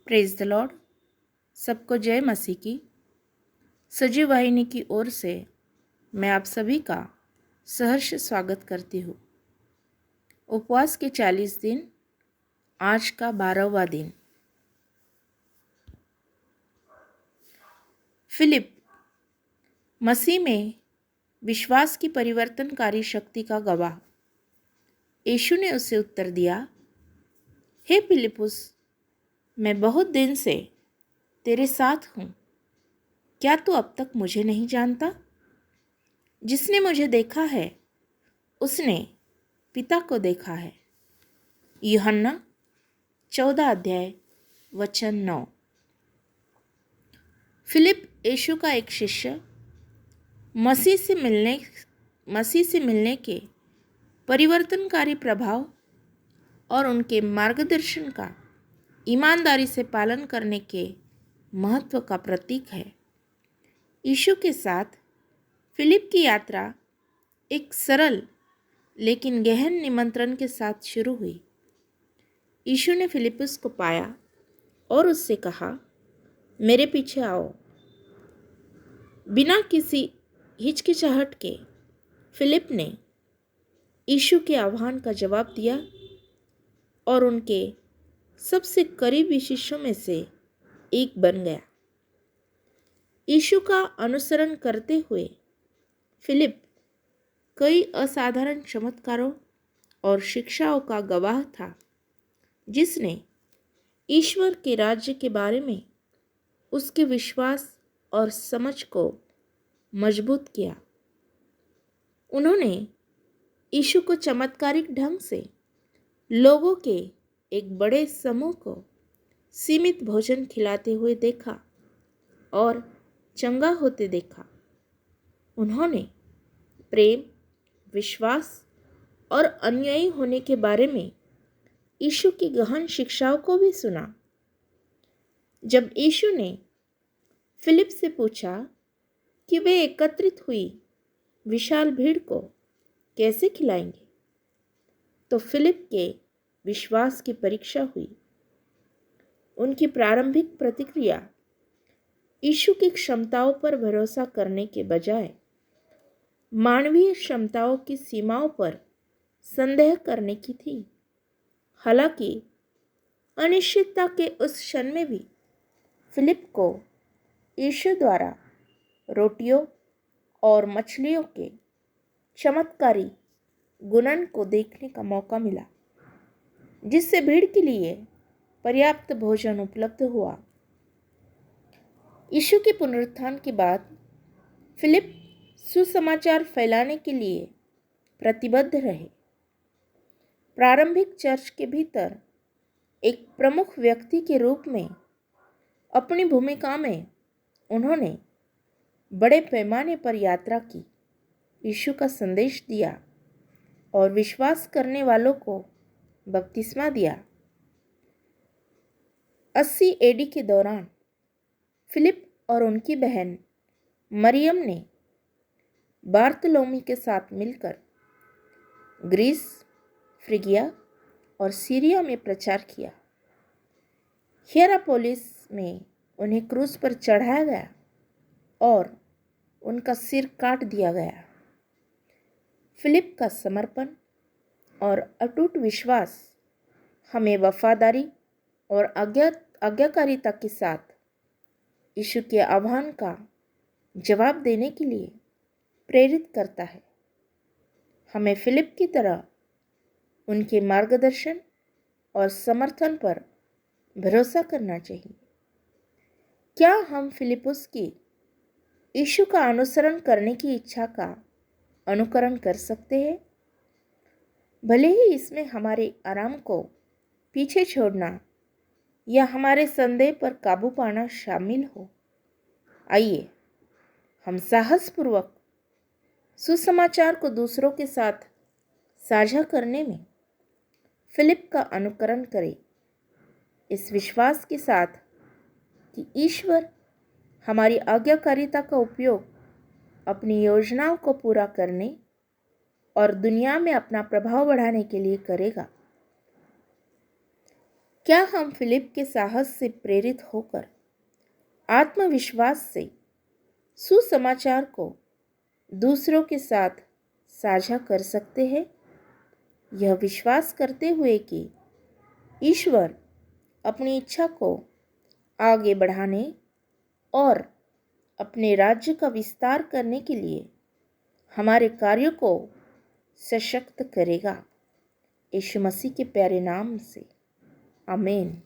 Praise the Lord. सबको जय मसीह की। सजीव वाहिनी की ओर से मैं आप सभी का सहर्ष स्वागत करती हूँ। उपवास के 40 दिन, आज का 12वां दिन। फिलिप मसीह में विश्वास की परिवर्तनकारी शक्ति का गवाह। यीशु ने उसे उत्तर दिया, हे फिलिपुस, मैं बहुत दिन से तेरे साथ हूँ, क्या तू अब तक मुझे नहीं जानता? जिसने मुझे देखा है उसने पिता को देखा है। यूहन्ना 14 अध्याय वचन 9। फिलिप यीशु का एक शिष्य, मसीह से मिलने के परिवर्तनकारी प्रभाव और उनके मार्गदर्शन का ईमानदारी से पालन करने के महत्व का प्रतीक है। यीशु के साथ फिलिप की यात्रा एक सरल लेकिन गहन निमंत्रण के साथ शुरू हुई। यीशु ने फिलिपुस को पाया और उससे कहा, मेरे पीछे आओ। बिना किसी हिचकिचाहट के फिलिप ने यीशु के आह्वान का जवाब दिया और उनके सबसे करीबी शिष्यों में से एक बन गया। यीशु का अनुसरण करते हुए फिलिप कई असाधारण चमत्कारों और शिक्षाओं का गवाह था, जिसने ईश्वर के राज्य के बारे में उसके विश्वास और समझ को मजबूत किया। उन्होंने यीशु को चमत्कारिक ढंग से लोगों के एक बड़े समूह को सीमित भोजन खिलाते हुए देखा और चंगा होते देखा। उन्होंने प्रेम, विश्वास और अनुयायी होने के बारे में यीशु की गहन शिक्षाओं को भी सुना। जब यीशु ने फिलिप से पूछा कि वे एकत्रित हुई विशाल भीड़ को कैसे खिलाएंगे, तो फिलिप के विश्वास की परीक्षा हुई। उनकी प्रारंभिक प्रतिक्रिया यीशु की क्षमताओं पर भरोसा करने के बजाय मानवीय क्षमताओं की सीमाओं पर संदेह करने की थी। हालांकि अनिश्चितता के उस क्षण में भी फिलिप को यीशु द्वारा रोटियों और मछलियों के चमत्कारी गुणन को देखने का मौका मिला, जिससे भीड़ के लिए पर्याप्त भोजन उपलब्ध हुआ। यीशु के पुनरुत्थान के बाद फिलिप सुसमाचार फैलाने के लिए प्रतिबद्ध रहे। प्रारंभिक चर्च के भीतर एक प्रमुख व्यक्ति के रूप में अपनी भूमिका में उन्होंने बड़े पैमाने पर यात्रा की, यीशु का संदेश दिया और विश्वास करने वालों को बपतिस्मा दिया। 80 एडी के दौरान फिलिप और उनकी बहन मरियम ने बार्थोलोमी के साथ मिलकर ग्रीस, फ्रिगिया और सीरिया में प्रचार किया। हियरापोलिस में उन्हें क्रूस पर चढ़ाया गया और उनका सिर काट दिया गया। फिलिप का समर्पण और अटूट विश्वास हमें वफादारी और आज्ञाकारिता के साथ यीशु के आह्वान का जवाब देने के लिए प्रेरित करता है। हमें फिलिप की तरह उनके मार्गदर्शन और समर्थन पर भरोसा करना चाहिए। क्या हम फिलिपुस की यीशु का अनुसरण करने की इच्छा का अनुकरण कर सकते हैं? भले ही इसमें हमारे आराम को पीछे छोड़ना या हमारे संदेह पर काबू पाना शामिल हो। आइए हम साहसपूर्वक सुसमाचार को दूसरों के साथ साझा करने में फिलिप का अनुकरण करें, इस विश्वास के साथ कि ईश्वर हमारी आज्ञाकारिता का उपयोग अपनी योजनाओं को पूरा करने और दुनिया में अपना प्रभाव बढ़ाने के लिए करेगा। क्या हम फिलिप के साहस से प्रेरित होकर आत्मविश्वास से सुसमाचार को दूसरों के साथ साझा कर सकते हैं, यह विश्वास करते हुए कि ईश्वर अपनी इच्छा को आगे बढ़ाने और अपने राज्य का विस्तार करने के लिए हमारे कार्यों को सशक्त करेगा। यीशु मसीह के प्यारे नाम से आमीन।